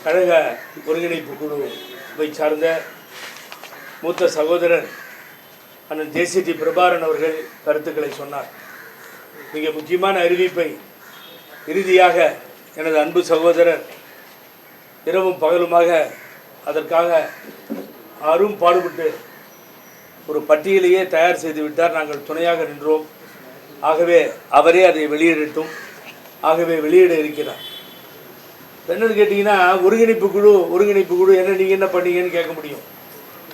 கழக ஒருங்கிணைப்பு குழுவை சார்ந்த மூத்த சகோதரர் அண்ணன் ஜேசிடி பிரபாரன் அவர்கள் கருத்துக்களை சொன்னார். மிக முக்கியமான அறிவிப்பை இறுதியாக எனது அன்பு சகோதரர் இரவும் பகலுமாக அதற்காக பாடுபட்டு ஒரு பட்டியலையே தயார் செய்து விட்டார். நாங்கள் துணையாக நின்றோம். ஆகவே அவரே அதை வெளியிடட்டும். ஆகவே வெளியிட இருக்கிறார். என்னன்னு கேட்டிங்கன்னா, ஒருங்கிணைப்பு குழு என்ன நீங்கள் என்ன பண்ணீங்கன்னு கேட்க முடியும்.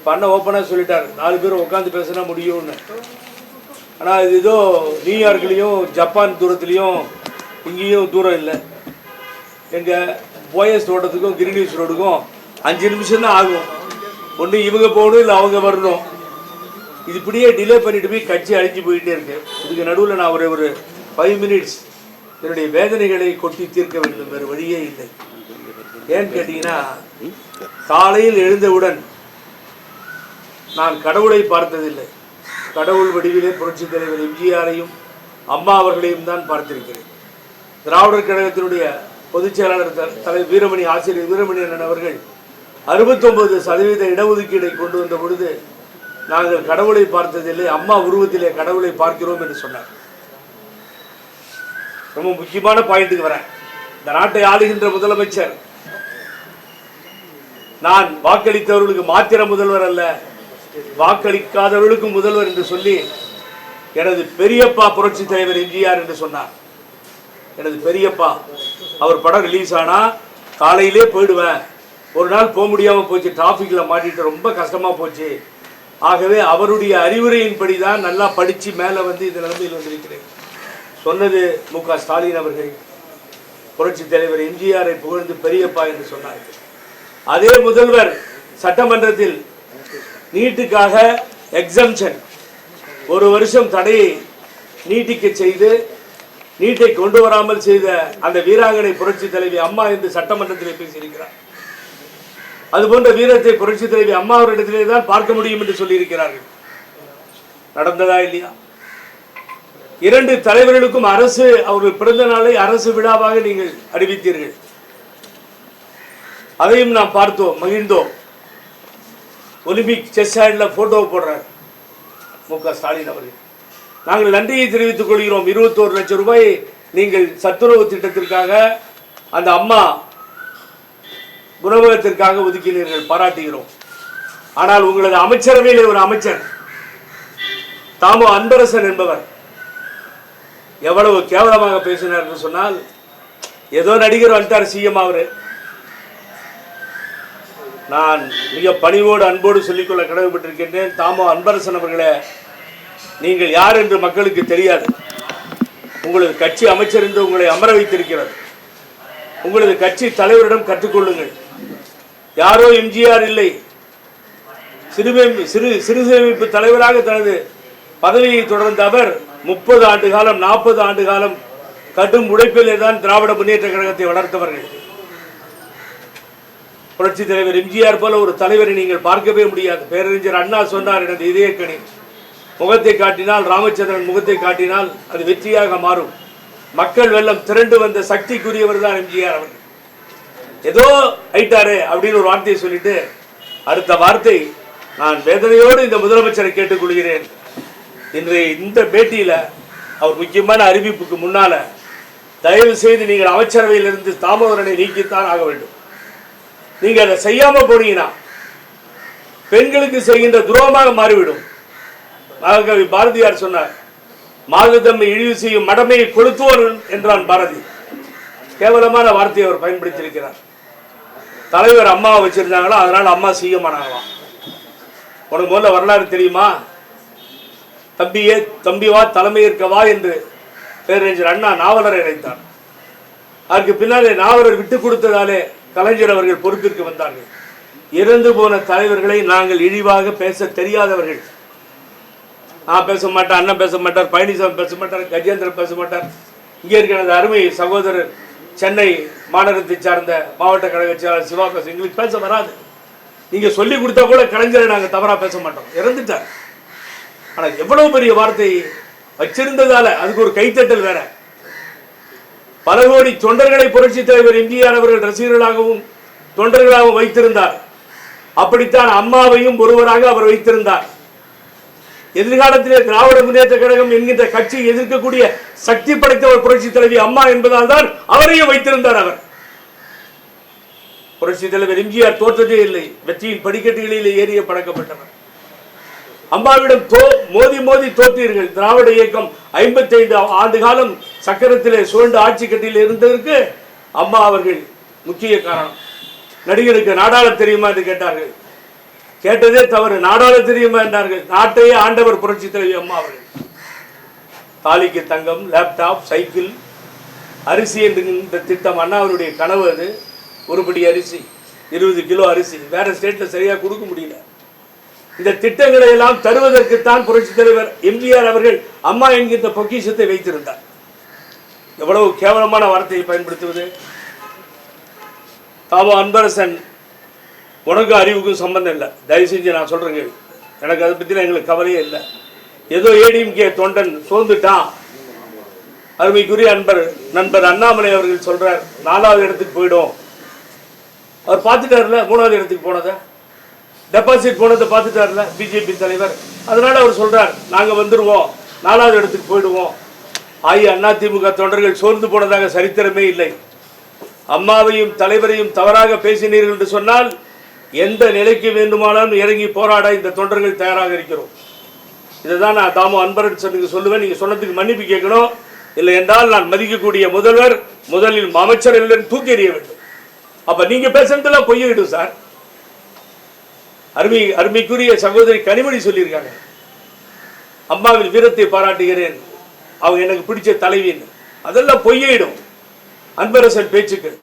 பண்ண ஓப்பனாக சொல்லிட்டார், 4 பேர் உட்காந்து பேசினா முடியும்னு. ஆனால் இது ஏதோ நியூயார்க்லேயும் ஜப்பான் தூரத்துலேயும் இங்கேயும் தூரம் இல்லை. எங்கள் போயஸ் ரோட்டத்துக்கும் கிரீனிஸ் ரோடுக்கும் 5 நிமிஷம் தான் ஆகும். ஒன்று இவங்க போகணும், இல்லை அவங்க வரணும். இது இப்படியே டிலே பண்ணிட்டு போய் கட்சி அழிஞ்சு போயிட்டே இருக்கு. இதுக்கு நடுவில் நான் ஒரு 5 மினிட்ஸ் என்னுடைய வேதனைகளை கொட்டி தீர்க்க வேண்டும். வேறு வழியே இல்லை. ஏன்னு கேட்டீங்கன்னா, காலையில் எழுந்தவுடன் நான் கடவுளை பார்த்ததில்லை. கடவுள் வடிவிலே புரட்சித் தலைவர் எம்ஜிஆரையும் அம்மா அவர்களையும் தான் பார்த்திருக்கிறேன். திராவிடர் கழகத்தினுடைய பொதுச் செயலாளர் தலைவர் வீரமணி ஆசிரியர் வீரமணி அண்ணன் அவர்கள் 69% இடஒதுக்கீடை கொண்டு வந்த பொழுது நாங்கள் கடவுளை பார்த்ததில்லை, அம்மா உருவத்திலே கடவுளை பார்க்கிறோம் என்று சொன்னார். ரொம்ப முக்கியமான பாயிண்ட்டுக்கு வரேன். இந்த நாட்டை ஆளுகின்ற முதலமைச்சர் நான் வாக்களித்தவர்களுக்கு மாத்திர முதல்வர் அல்ல, வாக்களிக்காதவர்களுக்கும் முதல்வர் என்று சொல்லி எனது பெரியப்பா புரட்சி தலைவர் எம்ஜிஆர் என்று சொன்னார். எனது பெரியப்பா அவர் படம் ரிலீஸ் ஆனா காலையிலே போயிடுவேன். ஒரு நாள் போக முடியாமல் போச்சு, டிராஃபிக்கில் மாட்டிட்டு ரொம்ப கஷ்டமாக போச்சு. ஆகவே அவருடைய அறிவுரையின்படி தான் நல்லா படித்து மேலே வந்து இந்த நிலைமையில் வந்திருக்கிறேன். சொன்னது மு.க. ஸ்டாலின் அவர்கள் புரட்சி தலைவர் எம்ஜிஆரை புகழ்ந்து பெரியப்பா என்று சொன்னார். அதே முதல்வர் சட்டமன்றத்தில் நீட்டுக்காக எக்ஸம்ஷன் 1 வருஷம் தடையை நீட்டிக்க செய்து நீட்டை கொண்டு வராமல் செய்த அந்த வீராங்கனை புரட்சி தலைவி அம்மா என்று சட்டமன்றத்தில் பேசியிருக்கிறார். அதுபோன்ற வீரத்தை புரட்சி தலைவி அம்மா அவரிடத்திலே தான் பார்க்க முடியும் என்று சொல்லியிருக்கிறார்கள். நடந்ததா இல்லையா? 2 தலைவர்களுக்கும் அரசு அவர்கள் பிறந்த நாளை அரசு விழாவாக நீங்கள் அறிவித்தீர்கள். அதையும் நாம் பார்த்தோம், மகிழ்ந்தோம். ஒலிம்பிக் செஸ் ஹேண்டில் போட்டோ போடுறார் மு.க. ஸ்டாலின் அவர்கள். நாங்கள் நன்றியை தெரிவித்துக் கொள்கிறோம். 21 லட்சம் ரூபாய் நீங்கள் சத்துணவு திட்டத்திற்காக அந்த அம்மா உணவகத்திற்காக ஒதுக்கினீர்கள், பாராட்டுகிறோம். ஆனால் உங்களது அமைச்சரவையில் ஒரு அமைச்சர் தாமோ அன்பரசன் என்பவர் எவ்வளவு கேவலமாக பேசினார் என்று சொன்னால், ஏதோ நடிகர் வந்துட்டார் சிஎம் அவரு. நான் மிக பணிவோடு அன்போடு சொல்லிக்கொள்ள கடமைப்பட்டிருக்கின்றேன். தாமோ அன்பரசன் அவர்களே, நீங்கள் யார் என்று மக்களுக்கு தெரியாது. உங்களது கட்சி அமைச்சர் என்று உங்களை அமர வைத்திருக்கிறது. உங்களது கட்சி தலைவரிடம் கற்றுக்கொள்ளுங்கள். யாரோ எம்ஜிஆர் இல்லை, சிறு சேமிப்பு தலைவராக தனது பதவியை தொடர்ந்த அவர் 30 ஆண்டு காலம் 40 ஆண்டு காலம் கடும் உழைப்பிலே தான் திராவிட முன்னேற்ற கழகத்தை வளர்த்தவர்கள். புரட்சி தலைவர் எம்ஜிஆர் போல ஒரு தலைவரை நீங்கள் பார்க்கவே முடியாது. பேரறிஞர் அண்ணா சொன்னார், எனது இதயக்கணி முகத்தை காட்டினால், ராமச்சந்திரன் முகத்தை காட்டினால் அது வெற்றியாக மாறும். மக்கள் வெள்ளம் திரண்டு வந்த சக்திக்குரியவர் தான் எம்ஜிஆர் அவர்கள். ஏதோ ஐட்டாரே அப்படின்னு ஒரு வார்த்தையை சொல்லிட்டு அடுத்த வார்த்தை, நான் வேதனையோடு இந்த முதலமைச்சரை கேட்டுக்கொள்கிறேன். இன்றைய இந்த பேட்டியில அவர் முக்கியமான அறிவிப்புக்கு முன்னால தயவு செய்து நீங்கள் அமைச்சரவையிலிருந்து தாமோதரனை நீக்கித்தான் ஆக வேண்டும். நீங்க அதை செய்யாம போனீங்கன்னா பெண்களுக்கு செய்கின்ற துரோகமாக மாறிவிடும். மகாகவி பாரதியார் சொன்னார், மாதத்தம்மை இழிவு செய்யும் மடமையை கொளுத்துவோர் என்றான் பாரதி. கேவலமான வார்த்தையை அவர் பயன்படுத்தியிருக்கிறார். தலைவர் அம்மாவை வச்சிருந்தாங்களா, அதனால அம்மா செய்யமானாங்களாம். உனக்கு முதல்ல வரலாறு தெரியுமா? தம்பி வா தலைமை ஏற்கவா என்று பேரறிஞர் அண்ணா நாவலரை அழைத்தார். அதற்கு பின்னாலே நாவலர் விட்டுக் கொடுத்ததாலே கலைஞர் அவர்கள் பொறுப்பிற்கு வந்தார்கள். இறந்து போன தலைவர்களை நாங்கள் இழிவாக பேச தெரியாதவர்கள். நான் பேச மாட்டேன், அண்ணன் பேச மாட்டார், பழனிசாமி பேச மாட்டார், கஜேந்திரன் பேச மாட்டார். இங்கே இருக்கிற அருமை சகோதரர் சென்னை மாநகரத்தை சார்ந்த மாவட்ட கழக செயலாளர் சிவா பேச, எங்களுக்கு பேச வராது. நீங்க சொல்லி கொடுத்தா கூட கலைஞரை நாங்கள் தவறா பேச மாட்டோம். இறந்துட்டார். ஆனால் எவ்வளவு பெரிய வார்த்தை வச்சிருந்ததால அதுக்கு ஒரு கைத்தட்டல் வேற. பல கோடி தொண்டர்களை புரட்சி தலைவர் எம்ஜிஆர் அவர்கள் ரசிகர்களாகவும் தொண்டர்களாக வைத்திருந்தார். அப்படித்தான் அம்மாவையும் ஒருவராக அவர் வைத்திருந்தார். எதிர்காலத்திலே திராவிட முன்னேற்ற கழகம் என்கின்ற கட்சி எதிர்க்கக்கூடிய சக்தி படைத்தவர் புரட்சி தலைவி அம்மா என்பதால் தான் அவரையும் வைத்திருந்தார். அவர் புரட்சி தலைவர் எம்ஜிஆர் தோற்றதே இல்லை, வெற்றியின் படிக்கட்டுகளில் ஏறிய பழக்கப்பட்டவர். அம்மாவிடம் மோதி மோதி தோற்றீர்கள். திராவிட இயக்கம் 55 ஆண்டு காலம் சக்கரத்திலே சுழண்டு ஆட்சி கட்டியில் இருந்ததற்கு அம்மா அவர்கள் முக்கிய காரணம். நடிகருக்கு நாடாள தெரியுமா என்று கேட்டார்கள். கேட்டதே தவறு. நாடாள தெரியுமா என்றார்கள். நாட்டையே ஆண்டவர் புரட்சி தலைவி அம்மா அவர்கள். தாலிக்கு தங்கம், லேப்டாப், சைக்கிள், அரிசி என்கின்ற திட்டம் அண்ணாவருடைய கனவு. அது ஒருபடி அரிசி, 20 கிலோ அரிசி வேற ஸ்டேட்ல சரியா கொடுக்க முடியல. இந்த திட்டங்களை எல்லாம் தருவதற்குத்தான் புரட்சி தலைவர் எம்ஜிஆர் அவர்கள் அம்மா என்கின்ற பொக்கிஷத்தை வைத்திருந்தார். எவ்வளவு கேவலமான வார்த்தையை பயன்படுத்துவது. தாமோ அன்பரசன், உனக்கு அறிவுக்கும் சம்பந்தம் இல்லை, தயவு செஞ்சு நான் சொல்றேங்க, எனக்கு அதை பற்றின எங்களுக்கு கவலையே இல்லை. ஏதோ ஏடிஎம்கே தொண்டன் சோர்ந்துட்டான். அருமைக்குரிய நண்பர் அண்ணாமலை அவர்கள் சொல்றார் 4வது இடத்துக்கு போயிடும். அவர் பார்த்துட்டார்ல 3வது இடத்துக்கு போனதை, டெபாசிட் போனதை பார்த்துட்டார்ல பிஜேபி தலைவர். அதனால அவர் சொல்றார் நாங்க வந்துடுவோம், 4வது இடத்துக்கு போயிடுவோம். அதிமுக தொண்டர்கள் சோர்ந்து போனதாக சரித்திரமே இல்லை. அம்மாவையும் தலைவரையும் தவறாக பேசினீர்கள் என்று சொன்னால் எந்த நிலைக்கு வேண்டுமானாலும் இறங்கி போராட இந்த தொண்டர்கள் தயாராக இருக்கிறோம். இதுதான் நான் தாமோ அன்பரசனுக்கு சொல்லுவேன். நீங்க சொன்னதுக்கு மன்னிப்பு கேட்கணும். இல்லை என்றால் நான் மதிக்கக்கூடிய முதல்வர் முதலில் அமைச்சர் இல்லைன்னு தூக்கி எறிய வேண்டும். அப்ப நீங்க பேசுறதுலாம் பொய்யிடும் சார். அருமைக்குரிய சகோதரி கனிமொழி சொல்லியிருக்காங்க, அம்மாவின் வீரத்தை பாராட்டுகிறேன், அவங்க எனக்கு பிடிச்ச தலைவின்னு. அதெல்லாம் பொய்யிடும் அன்பரசன் பேச்சுக்கள்.